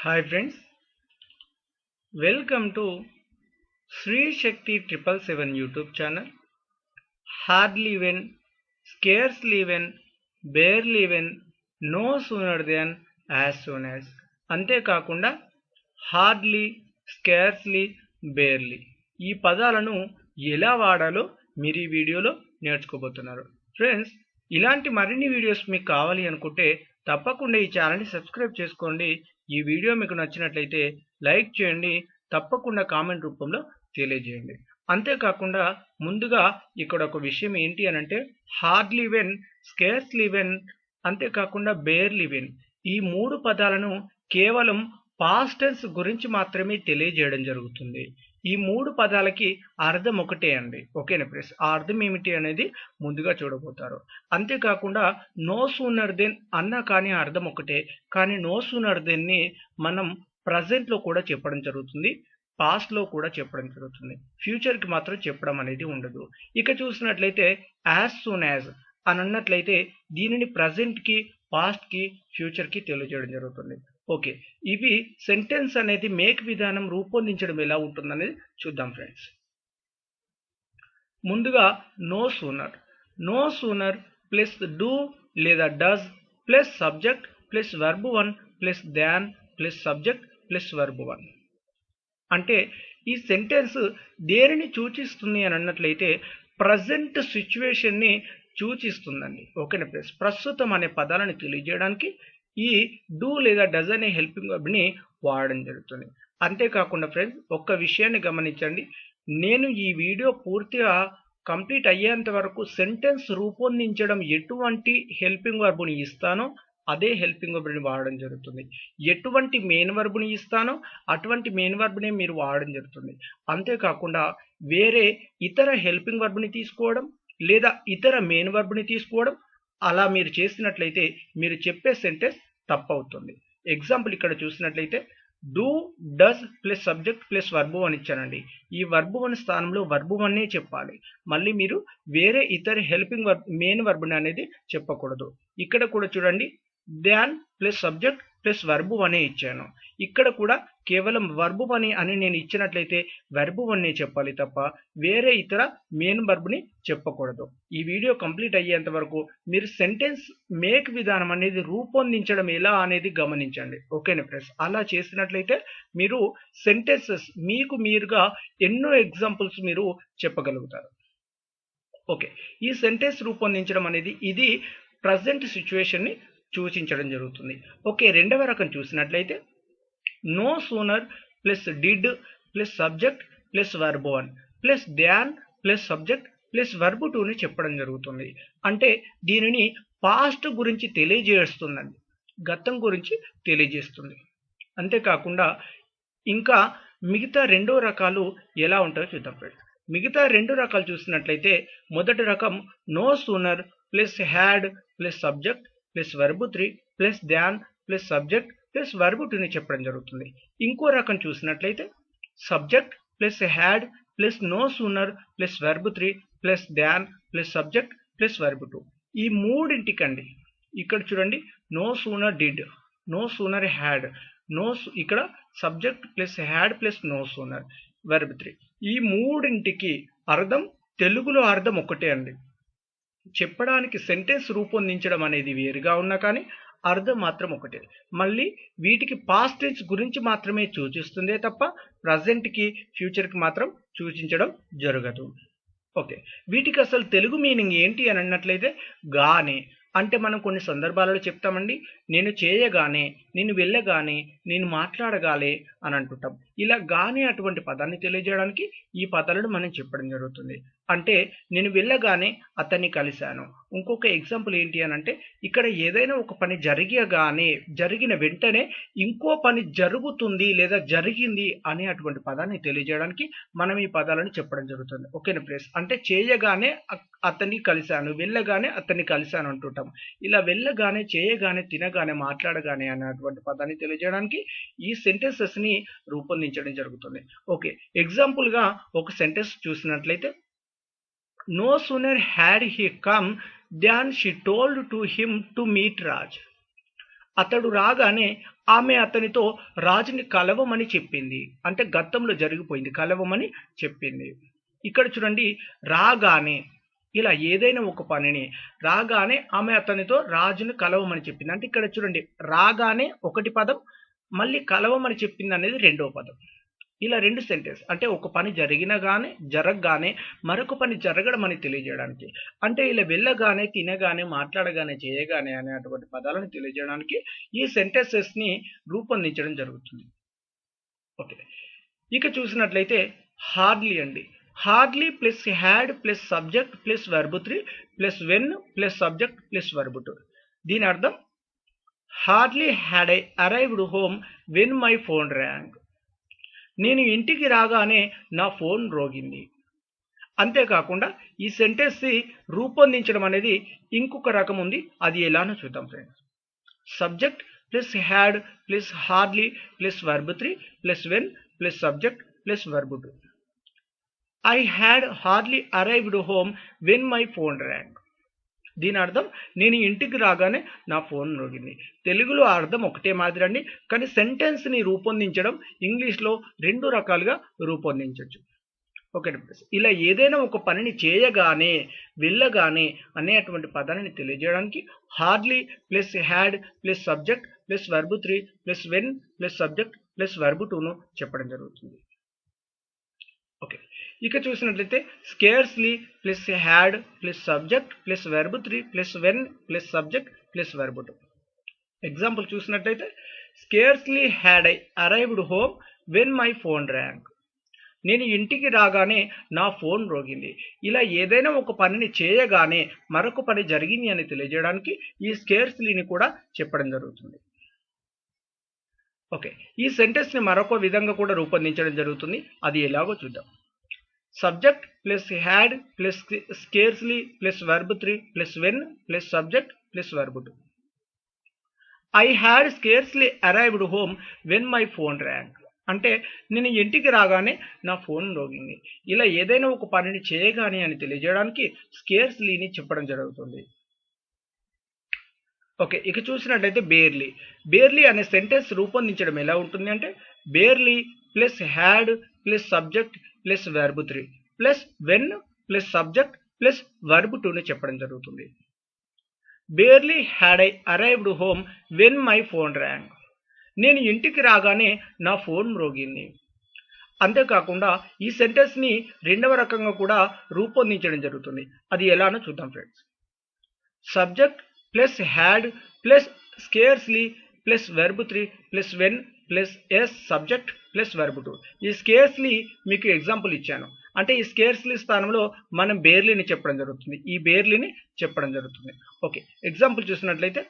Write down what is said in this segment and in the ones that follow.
Hi friends, welcome to Sri Shakti 777 YouTube channel. Hardly when, scarcely when, barely when, no sooner than, as soon as. అంతేకాకుండా hardly, scarcely, barely ఈ పదాలను ఎలా వాడాలో మీరు ఈ వీడియోలో నేర్చుకోబోతున్నారు. ఫ్రెండ్స్, ఇలాంటి మరిన్ని వీడియోస్ మీకు కావాలి అనుకుంటే తప్పకుండా ఈ ఛానల్ని సబ్స్క్రైబ్ చేసుకోండి. ఈ వీడియో మీకు నచ్చినట్లయితే లైక్ చేయండి, తప్పకుండా కామెంట్ రూపంలో తెలియజేయండి. అంతేకాకుండా ముందుగా ఇక్కడ ఒక విషయం ఏంటి అనంటే హార్డ్లీ వెన్, స్కేర్స్లీ వెన్, అంతేకాకుండా బేర్లీ వెన్ ఈ మూడు పదాలను కేవలం పాస్ట్ టెన్స్ గురించి మాత్రమే తెలియజేయడం జరుగుతుంది. ఈ మూడు పదాలకి అర్థం ఒకటే అండి. ఓకేనా ఫ్రెండ్స్? ఆ అర్థం ఏమిటి అనేది ముందుగా చూడబోతారు. అంతేకాకుండా నో సూనర్ దెన్ అన్నా కానీ అర్థం ఒకటే, కానీ నో సూనర్ దెన్ ని మనం ప్రజెంట్ లో కూడా చెప్పడం జరుగుతుంది, పాస్ట్ లో కూడా చెప్పడం జరుగుతుంది, ఫ్యూచర్ కి మాత్రం చెప్పడం అనేది ఉండదు. ఇక చూసినట్లయితే యాజ్ సూన్ యాజ్ అని అన్నట్లయితే దీనిని ప్రజెంట్ కి, పాస్ట్ కి, ఫ్యూచర్ కి తెలియజేయడం జరుగుతుంది. ఓకే, ఇవి సెంటెన్స్ అనేది మేక్ విధానం రూపొందించడం ఎలా ఉంటుందనేది చూద్దాం ఫ్రెండ్స్. ముందుగా నో సూనర్ ప్లస్ డూ లేదా does plus subject plus verb 1 plus than plus subject plus verb 1 అంటే ఈ సెంటెన్స్ దేనిని సూచిస్తుంది అని అన్నట్లయితే ప్రజెంట్ సిచ్యువేషన్ ని సూచిస్తుందండి. ఓకేనా ఫ్రెండ్స్? ప్రస్తుతం అనే పదాలను తెలియజేయడానికి ఈ డూ లేదా డస్ అనే హెల్పింగ్ వర్బ్ ని వాడడం జరుగుతుంది. అంతేకాకుండా ఫ్రెండ్స్, ఒక్క విషయాన్ని గమనించండి, నేను ఈ వీడియో పూర్తిగా కంప్లీట్ అయ్యేంత వరకు సెంటెన్స్ రూపొందించడం ఎటువంటి హెల్పింగ్ వర్బ్ని ఇస్తానో అదే హెల్పింగ్ వర్బ్ని వాడడం జరుగుతుంది. ఎటువంటి మెయిన్ వర్బ్ని ఇస్తానో అటువంటి మెయిన్ వర్బ్ని మీరు వాడడం జరుగుతుంది. అంతేకాకుండా వేరే ఇతర హెల్పింగ్ వర్బ్ని తీసుకోవడం లేదా ఇతర మెయిన్ వర్బ్ని తీసుకోవడం అలా మీరు చేసినట్లయితే మీరు చెప్పే సెంటెన్స్ తప్పవుతుంది. ఎగ్జాంపుల్ ఇక్కడ చూసినట్లయితే do does plus subject plus verb 1 ఇచ్చానండి. ఈ వర్బ్ 1 స్థానంలో వర్బ్ 1 చెప్పాలి. మళ్ళీ మీరు వేరే ఇతర హెల్పింగ్ వర్బ్ మెయిన్ వర్బ్ని అనేది చెప్పకూడదు. ఇక్కడ కూడా చూడండి, దాన్ ప్లస్ సబ్జెక్ట్ ప్లస్ వర్బ్ 1 ఇచ్చాను. ఇక్కడ కూడా కేవలం వర్బ్ 1 అని నేను ఇచ్చినట్లయితే వర్బ్ 1 చెప్పాలి తప్ప వేరే ఇతర మెయిన్ వర్బ్ని చెప్పకూడదు. ఈ వీడియో కంప్లీట్ అయ్యేంత వరకు మీరు సెంటెన్స్ మేక్ విధానం అనేది రూపొందించడం ఎలా అనేది గమనించండి. ఓకేనా ఫ్రెండ్స్? అలా చేసినట్లయితే మీరు సెంటెన్సెస్ మీకు మీరుగా ఎన్నో ఎగ్జాంపుల్స్ మీరు చెప్పగలుగుతారు. ఓకే, ఈ సెంటెన్స్ రూపొందించడం అనేది ఇది ప్రజెంట్ సిచ్యువేషన్ ని సూచించడం జరుగుతుంది. ఓకే, రెండవ రకం చూసినట్లయితే no sooner plus did plus subject plus verb 1 plus than plus subject plus verb 2 చెప్పడం జరుగుతుంది. అంటే దీనిని పాస్ట్ గురించి తెలియజేస్తుందండి, గతం గురించి తెలియజేస్తుంది. అంతేకాకుండా ఇంకా మిగతా రెండో రకాలు ఎలా ఉంటాయో చూద్దాం ఫ్రెండ్స్. మిగతా రెండు రకాలు చూసినట్లయితే మొదటి రకం no sooner plus had plus subject plus verb 3 plus than plus subject plus verb 2 చెప్పడం జరుగుతుంది. ఇంకో రకం చూసినట్లయితే subject plus had plus no sooner plus verb 3 plus than plus subject plus verb 2 ఈ మూడింటికండి. ఇక్కడ చూడండి, no sooner did, no sooner had, ఇక్కడ subject plus had plus no sooner verb 3 ఈ మూడింటికి అర్థం తెలుగులో అర్థం ఒకటే అండి. చెప్పడానికి సెంటెన్స్ రూపొందించడం అనేది వేరుగా ఉన్నా కానీ అర్థం మాత్రం ఒకటే. మళ్ళీ వీటికి పాస్ట్ టెన్స్ గురించి మాత్రమే సూచిస్తుందే తప్ప ప్రజెంట్ కి, ఫ్యూచర్ కి మాత్రం సూచించడం జరగదు. ఓకే, వీటికి అసలు తెలుగు మీనింగ్ ఏంటి అని అన్నట్లయితే గానే. అంటే మనం కొన్ని సందర్భాలలో చెప్తామండి, నేను చేయగానే, నేను వెళ్ళగానే, నేను మాట్లాడగాలే అని అంటుంటాం. ఇలా గానే అటువంటి పదాన్ని తెలియజేయడానికి ఈ పదాలను మనం చెప్పడం జరుగుతుంది. అంటే నేను వెళ్ళగానే అతన్ని కలిశాను. ఇంకొక ఎగ్జాంపుల్ ఏంటి అని అంటే ఇక్కడ ఏదైనా ఒక పని జరిగిన వెంటనే ఇంకో పని జరుగుతుంది లేదా జరిగింది అనే అటువంటి పదాన్ని తెలియజేయడానికి మనం ఈ పదాలను చెప్పడం జరుగుతుంది. ఓకేనా ప్లేస్? అంటే చేయగానే అతన్ని కలిశాను, వెళ్ళగానే అతన్ని కలిశాను అంటుంటాం. ఇలా వెళ్ళగానే, చేయగానే, తినగానే, మాట్లాడగానే అనేటువంటి పదాన్ని తెలియజేయడానికి ఈ సెంటెన్సెస్ ని రూపొందించడం జరుగుతుంది. ఓకే, ఎగ్జాంపుల్ గా ఒక సెంటెన్స్ చూసినట్లయితే no sooner had he come than she told to him to meet Raj. అతడు రాగానే ఆమె అతనితో రాజుని కలవమని చెప్పింది. అంటే గతంలో జరిగిపోయింది, కలవమని చెప్పింది. ఇక్కడ చూడండి, రాగానే ఇలా ఏదైనా ఒక పనిని రాగానే ఆమె అతనితో రాజుని కలవమని చెప్పింది. అంటే ఇక్కడ చూడండి, రాగానే ఒకటి పదం, మళ్ళీ కలవమని చెప్పింది అనేది రెండో పదం. ఇలా రెండు సెంటెన్స్, అంటే ఒక పని జరగగానే మరొక పని జరగడం అని తెలియజేయడానికి, అంటే ఇలా వెళ్ళగానే, తినగానే, మాట్లాడగానే, చేయగానే అనేటువంటి పదాలను తెలియజేయడానికి ఈ సెంటెన్సెస్ ని రూపొందించడం జరుగుతుంది. ఓకే, ఇక చూసినట్లయితే హార్డ్లీ అండి. Hardly plus had plus subject plus verb 3 plus when plus subject plus verb 2. దీని అర్థం hardly had I arrived home when my phone rang. నేను ఇంటికి రాగానే నా ఫోన్ రోగింది. అంతేకాకుండా ఈ సెంటెన్స్ రూపొందించడం అనేది ఇంకొక రకం ఉంది, అది ఎలానో చూద్దాం friends. Subject plus had plus hardly plus verb 3 plus when plus subject plus verb 2. I had hardly arrived home when my phone rang. దీని అర్థం నేను ఇంటికి రాగానే నా ఫోన్ రోగింది. తెలుగులో అర్థం ఒకటే మాదిరి అండి, కానీ సెంటెన్స్ ని రూపొందించడం ఇంగ్లీష్లో రెండు రకాలుగా రూపొందించవచ్చు. ఓకే, ఇలా ఏదైనా ఒక పనిని చేయగానే, వెళ్ళగానే అనేటువంటి పదాన్ని తెలియజేయడానికి hardly plus had plus subject plus verb 3 plus when plus subject plus verb 2ను చెప్పడం జరుగుతుంది. ఓకే, ఇక చూసినట్లయితే scarcely plus had plus subject plus verb 3 plus when plus subject plus verb 2. Example చూసినట్లయితే scarcely had I arrived home when my phone rang. నేను ఇంటికి రాగానే నా ఫోన్ రోగింది. ఇలా ఏదైనా ఒక పనిని చేయగానే మరొక పని జరిగింది అని తెలియజేయడానికి ఈ స్కేర్స్లీని కూడా చెప్పడం జరుగుతుంది. ఓకే, ఈ సెంటెన్స్ ని మరొక విధంగా కూడా రూపొందించడం జరుగుతుంది, అది ఎలాగో చూద్దాం. Subject plus had plus scarcely plus verb 3 plus when plus subject plus verb 2. I had scarcely arrived home when my phone rang. అంటే నేను ఇంటికి రాగానే నా ఫోన్ రోగింది. ఇలా ఏదైనా ఒక పనిని చేయగానే అని తెలియజేయడానికి స్కేర్స్లీని చెప్పడం జరుగుతుంది. ఓకే, ఇక చూసినట్లయితే బేర్లీ. బేర్లీ అనే సెంటెన్స్ రూపొందించడం ఎలా ఉంటుంది అంటే barely plus had plus subject plus verb 3 plus when plus subject plus verb 2ని చెప్పడం జరుగుతుంది. Barely had I arrived home when my phone rang. నేను ఇంటికి రాగానే నా ఫోన్ మ్రోగింది. అంతేకాకుండా ఈ సెంటెన్స్ ని రెండవ రకంగా కూడా రూపొందించడం జరుగుతుంది, అది ఎలానో చూద్దాం friends. Subject plus had plus scarcely plus verb 3 plus when plus S subject plus verb 2. ఈ స్కేర్స్లీ మీకు ఎగ్జాంపుల్ ఇచ్చాను, అంటే ఈ స్కేర్స్లీ స్థానంలో మనం బేర్లీని చెప్పడం జరుగుతుంది, ఈ బేర్లీని చెప్పడం జరుగుతుంది. ఓకే, ఎగ్జాంపుల్ చూసినట్లయితే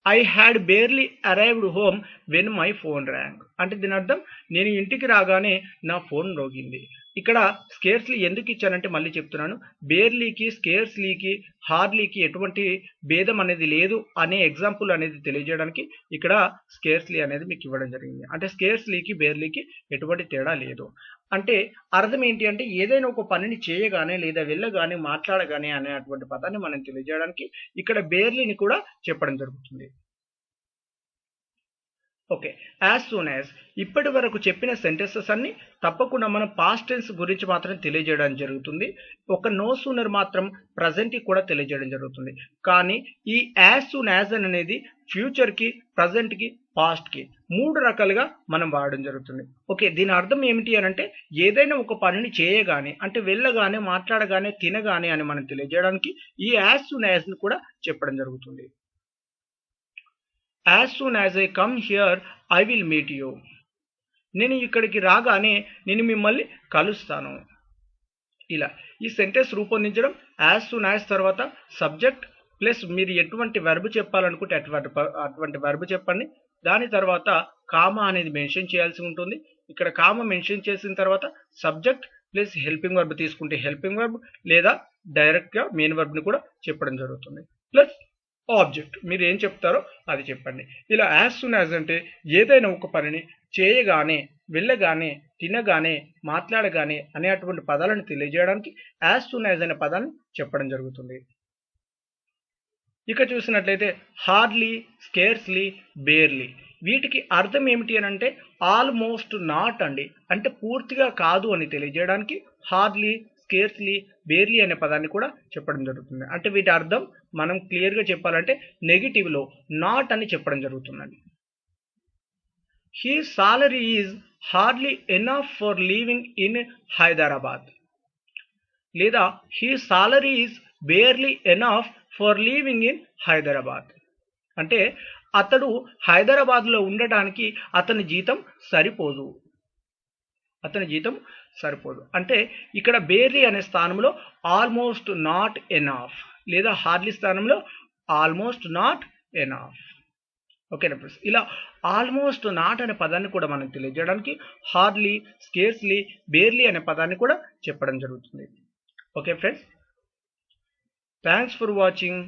I had barely arrived home when my phone rang. అంటే దీని అర్థం నేను ఇంటికి రాగానే నా ఫోన్ రోగింది. ఇక్కడ స్కేర్స్లీ ఎందుకు ఇచ్చానంటే మళ్ళీ చెప్తున్నాను, బేర్లీకి స్కేర్స్లీకి హార్డ్లీకి ఎటువంటి భేదం అనేది లేదు అనే ఎగ్జాంపుల్ అనేది తెలియజేయడానికి ఇక్కడ స్కేర్స్లీ అనేది మీకు ఇవ్వడం జరిగింది. అంటే స్కేర్స్లీకి బేర్లీకి ఎటువంటి తేడా లేదు. అంటే అర్థం ఏంటి అంటే ఏదైనా ఒక పనిని చేయగానే లేదా వెళ్ళగానే మాట్లాడగానే అనేటువంటి పదాన్ని మనం తెలియజేయడానికి ఇక్కడ బేర్లీని కూడా చెప్పడం జరుగుతుంది. ఓకే, యాజ్ సూన్ యాజ్ ఇప్పటి వరకు చెప్పిన సెంటెన్సెస్ అన్ని తప్పకుండా మనం పాస్ట్ టెన్స్ గురించి మాత్రం తెలియజేయడం జరుగుతుంది. ఒక నో సూనర్ మాత్రం ప్రజెంట్ కి కూడా తెలియజేయడం జరుగుతుంది. కానీ ఈ యాజ్ సూన్ యాజ్ అనేది ఫ్యూచర్ కి, ప్రజెంట్ కి, పాస్ట్ కి మూడు రకాలుగా మనం వాడడం జరుగుతుంది. ఓకే, దీని అర్థం ఏమిటి అని అంటే ఏదైనా ఒక పనిని చేయగానే, అంటే వెళ్ళగానే, మాట్లాడగానే, తినగానే అని మనం తెలియజేయడానికి ఈ యాజ్ సూన్ యాజ్ ని కూడా చెప్పడం జరుగుతుంది. As soon as I come here, I will meet you. నేను ఇక్కడికి రాగానే నేను మిమ్మల్ని కలుస్తాను. ఇలా ఈ సెంటెన్స్ రూపొందించడం యాజ్ సూన్ యాజ్ తర్వాత సబ్జెక్ట్ ప్లస్ మీరు ఎటువంటి వర్బ్ చెప్పాలనుకుంటే అటువంటి వర్బ్ చెప్పండి. దాని తర్వాత కామా అనేది మెన్షన్ చేయాల్సి ఉంటుంది. ఇక్కడ కామా మెన్షన్ చేసిన తర్వాత సబ్జెక్ట్ ప్లస్ హెల్పింగ్ వర్బ్ తీసుకుంటే హెల్పింగ్ వర్బ్ లేదా డైరెక్ట్గా మెయిన్ వర్బ్ని కూడా చెప్పడం జరుగుతుంది. ప్లస్ ఆబ్జెక్ట్ మీరు ఏం చెప్తారో అది చెప్పండి. ఇలా యాజ్ సూన్ యాజ్ అంటే ఏదైనా ఒక పనిని చేయగానే, వెళ్ళగానే, తినగానే, మాట్లాడగానే అనేటువంటి పదాలను తెలియజేయడానికి యాజ్ సూన్ యాజ్ అనే పదాన్ని చెప్పడం జరుగుతుంది. ఇక చూసినట్లయితే హార్డ్లీ, స్కేర్స్లీ, బేర్లీ, వీటికి అర్థం ఏమిటి అని అంటే ఆల్మోస్ట్ నాట్ అండి, అంటే పూర్తిగా కాదు అని తెలియజేయడానికి హార్డ్లీ, స్కేర్స్లీ, బేర్లీ అనే పదాన్ని కూడా చెప్పడం జరుగుతుంది. అంటే వీటి అర్థం మనం క్లియర్గా చెప్పాలంటే నెగిటివ్లో నాట్ అని చెప్పడం జరుగుతుందండి. His salary is hardly enough for living in Hyderabad. లేదా his salary is barely enough for living in Hyderabad. అంటే అతడు హైదరాబాద్లో ఉండడానికి అతని జీతం సరిపోదు, అంటే ఇక్కడ బేర్లీ అనే స్థానంలో ఆల్మోస్ట్ నాట్ ఎనాఫ్, లేదా హార్డ్లీ స్థానంలో ఆల్మోస్ట్ నాట్ ఎనాఫ్. ఓకేనా ఫ్రెండ్స్, ఇలా ఆల్మోస్ట్ నాట్ అనే పదాన్ని కూడా మనం తెలియజేయడానికి హార్డ్లీ, స్కేర్స్లీ, బేర్లీ అనే పదాన్ని కూడా చెప్పడం జరుగుతుంది. Okay friends, thanks for watching.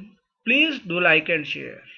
Please do like and share.